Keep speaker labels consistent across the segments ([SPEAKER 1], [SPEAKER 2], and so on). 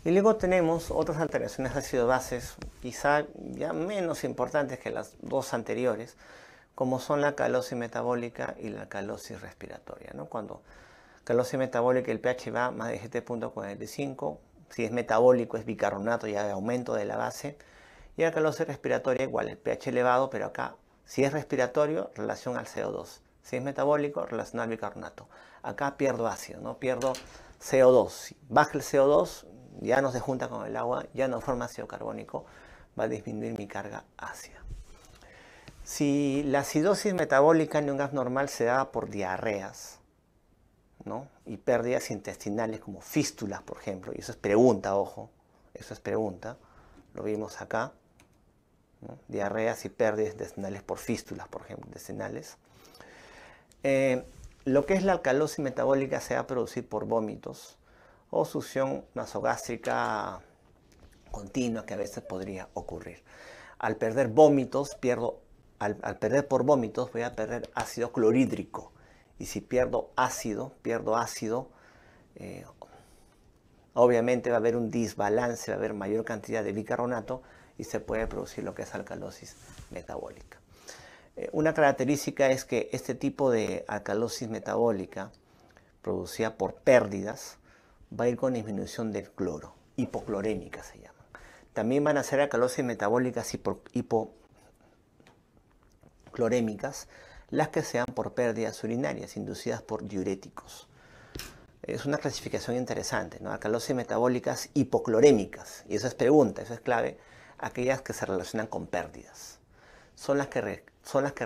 [SPEAKER 1] Y luego tenemos otras alteraciones de ácido-bases, quizá ya menos importantes que las dos anteriores, como son la alcalosis metabólica y la alcalosis respiratoria, ¿no? Cuando alcalosis metabólica el pH va más de 7.45, si es metabólico es bicarbonato, ya de aumento de la base, y alcalosis respiratoria igual, el pH elevado, pero acá si es respiratorio, relación al CO2, si es metabólico, relación al bicarbonato. Acá pierdo ácido, ¿no? Pierdo CO2, si baja el CO2, ya no se junta con el agua, ya no forma ácido carbónico, va a disminuir mi carga ácida. Si la acidosis metabólica en un gas normal se da por diarreas, ¿no? Y pérdidas intestinales como fístulas, por ejemplo, y eso es pregunta, ojo, eso es pregunta, lo vimos acá, ¿no? Diarreas y pérdidas intestinales por fístulas, por ejemplo, intestinales. Lo que es la alcalosis metabólica se va a producir por vómitos o succión nasogástrica continua que a veces podría ocurrir. Al perder vómitos, al perder por vómitos voy a perder ácido clorhídrico. Y si pierdo ácido, obviamente va a haber un desbalance, va a haber mayor cantidad de bicarbonato y se puede producir lo que es alcalosis metabólica. Una característica es que este tipo de alcalosis metabólica producida por pérdidas va a ir con disminución del cloro, hipoclorémica se llama. También van a ser alcalosis metabólicas hipoclorémicas las que sean por pérdidas urinarias inducidas por diuréticos. Es una clasificación interesante, ¿no? Alcalosis metabólicas hipoclorémicas, y eso es pregunta, eso es clave, aquellas que se relacionan con pérdidas. Son las que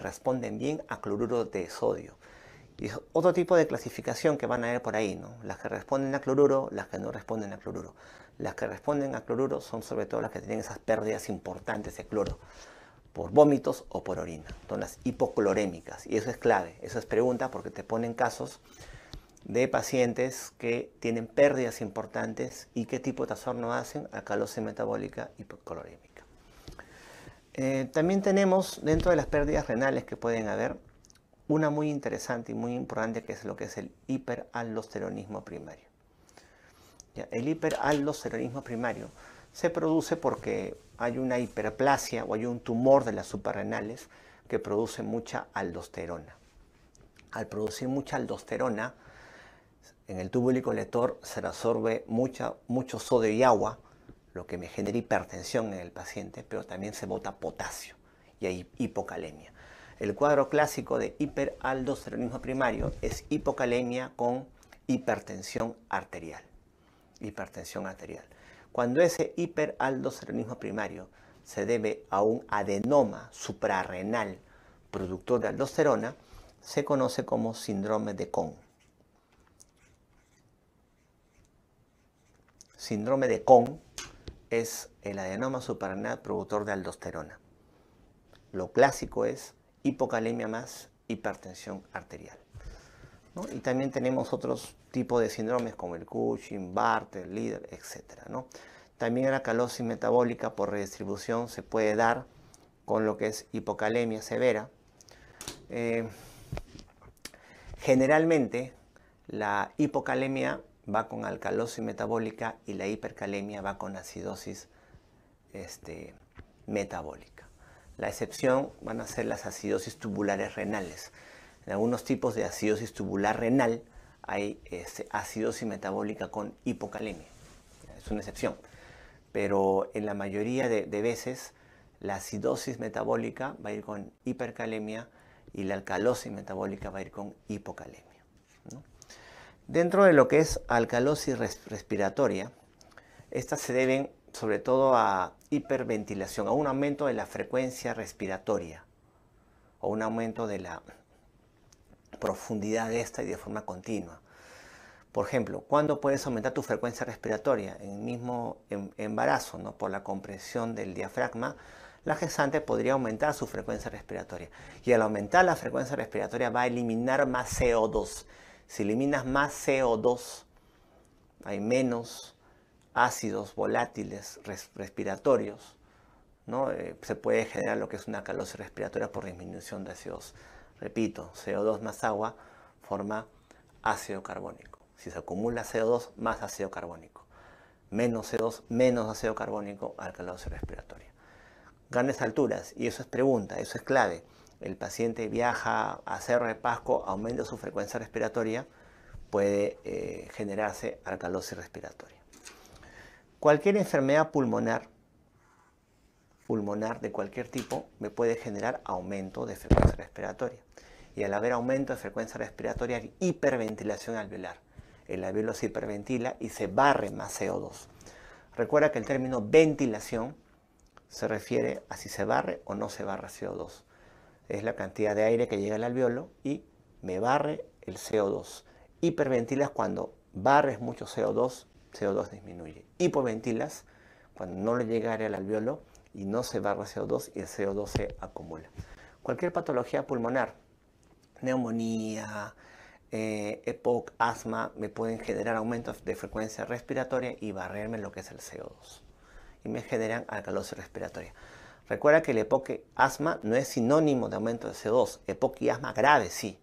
[SPEAKER 1] responden bien a cloruro de sodio. Y es otro tipo de clasificación que van a ver por ahí, ¿no? Las que responden a cloruro, las que no responden a cloruro. Las que responden a cloruro son sobre todo las que tienen esas pérdidas importantes de cloro, por vómitos o por orina. Son las hipoclorémicas. Y eso es clave, eso es pregunta porque te ponen casos de pacientes que tienen pérdidas importantes y qué tipo de trastorno hacen, alcalosis metabólica hipoclorémica. También tenemos dentro de las pérdidas renales que pueden haber, una muy interesante y muy importante que es lo que es el hiperaldosteronismo primario. ¿Ya? El hiperaldosteronismo primario se produce porque hay una hiperplasia o hay un tumor de las suprarrenales que produce mucha aldosterona. Al producir mucha aldosterona, en el tubo colector se absorbe mucho sodio y agua, lo que me genera hipertensión en el paciente, pero también se bota potasio y hay hipocalemia. El cuadro clásico de hiperaldosteronismo primario es hipocalemia con hipertensión arterial. Hipertensión arterial. Cuando ese hiperaldosteronismo primario se debe a un adenoma suprarrenal productor de aldosterona, se conoce como síndrome de Cohn. Síndrome de Cohn es el adenoma suprarrenal productor de aldosterona. Lo clásico es hipocalemia más hipertensión arterial, ¿no? Y también tenemos otros tipos de síndromes como el Cushing, Bartter, Lieder, etc., ¿no? También la alcalosis metabólica por redistribución se puede dar con lo que es hipocalemia severa. Generalmente la hipocalemia va con alcalosis metabólica y la hipercalemia va con acidosis metabólica. La excepción van a ser las acidosis tubulares renales. En algunos tipos de acidosis tubular renal hay acidosis metabólica con hipocalemia. Es una excepción. Pero en la mayoría de veces la acidosis metabólica va a ir con hipercalemia y la alcalosis metabólica va a ir con hipocalemia, ¿no? Dentro de lo que es alcalosis respiratoria, estas se deben sobre todo a hiperventilación, a un aumento de la frecuencia respiratoria o un aumento de la profundidad de esta y de forma continua. Por ejemplo, ¿cuándo puedes aumentar tu frecuencia respiratoria? En el mismo embarazo, ¿no? Por la compresión del diafragma, la gestante podría aumentar su frecuencia respiratoria. Y al aumentar la frecuencia respiratoria va a eliminar más CO2. Si eliminas más CO2, hay menos ácidos volátiles respiratorios, ¿no? Se puede generar lo que es una alcalosis respiratoria por disminución de CO2. Repito, CO2 más agua forma ácido carbónico. Si se acumula CO2, más ácido carbónico. menos CO2, menos ácido carbónico, alcalosis respiratoria. Grandes alturas, y eso es pregunta, eso es clave. El paciente viaja a Cerro de Pasco, aumenta su frecuencia respiratoria, puede generarse alcalosis respiratoria. Cualquier enfermedad pulmonar de cualquier tipo me puede generar aumento de frecuencia respiratoria. Y al haber aumento de frecuencia respiratoria hay hiperventilación alveolar. El alveolo se hiperventila y se barre más CO2. Recuerda que el término ventilación se refiere a si se barre o no se barre CO2. Es la cantidad de aire que llega al alveolo y me barre el CO2. Hiperventilas cuando barres mucho CO2, CO2 disminuye. Hipoventilas cuando no le llega aire al alveolo y no se barra CO2 y el CO2 se acumula. Cualquier patología pulmonar, neumonía, EPOC, asma, me pueden generar aumentos de frecuencia respiratoria y barrerme lo que es el CO2. Y me generan alcalosis respiratoria. Recuerda que el EPOC asma no es sinónimo de aumento de CO2. EPOC y asma grave sí.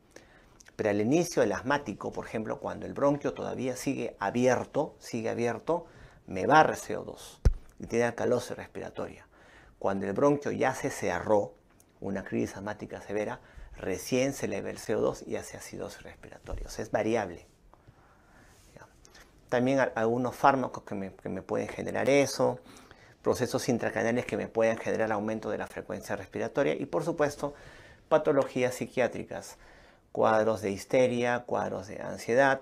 [SPEAKER 1] Pero al inicio del asmático, por ejemplo, cuando el bronquio todavía sigue abierto, me barre CO2 y tiene alcalosis respiratoria. Cuando el bronquio ya se cerró, una crisis asmática severa, recién se eleva el CO2 y hace acidosis respiratoria. O sea, es variable. También algunos fármacos que me pueden generar eso, procesos intracraniales que me pueden generar aumento de la frecuencia respiratoria y, por supuesto, patologías psiquiátricas, cuadros de histeria, cuadros de ansiedad.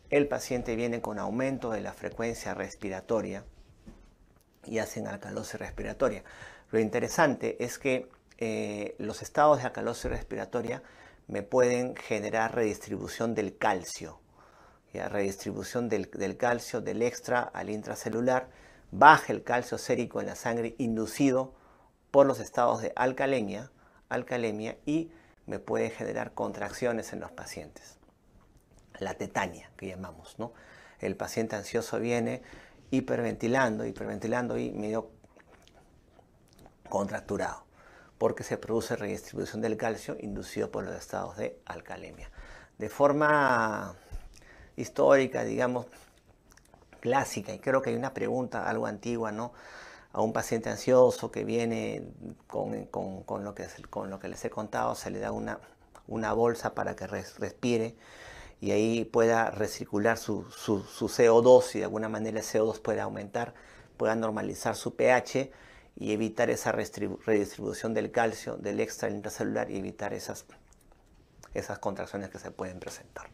[SPEAKER 1] El paciente viene con aumento de la frecuencia respiratoria y hacen alcalosis respiratoria. Lo interesante es que los estados de alcalosis respiratoria me pueden generar redistribución del calcio. ¿Ya? Redistribución del calcio del extra al intracelular. Baja el calcio sérico en la sangre inducido por los estados de alcalemia y me puede generar contracciones en los pacientes. La tetania, que llamamos, ¿no? El paciente ansioso viene hiperventilando y medio contracturado, porque se produce redistribución del calcio inducido por los estados de alcalemia. De forma histórica, digamos, clásica, y creo que hay una pregunta algo antigua, ¿no? A un paciente ansioso que viene con lo que les he contado, se le da una bolsa para que respire y ahí pueda recircular su CO2 y de alguna manera el CO2 pueda aumentar, pueda normalizar su pH y evitar esa redistribución del calcio, del extra intracelular y evitar esas contracciones que se pueden presentar.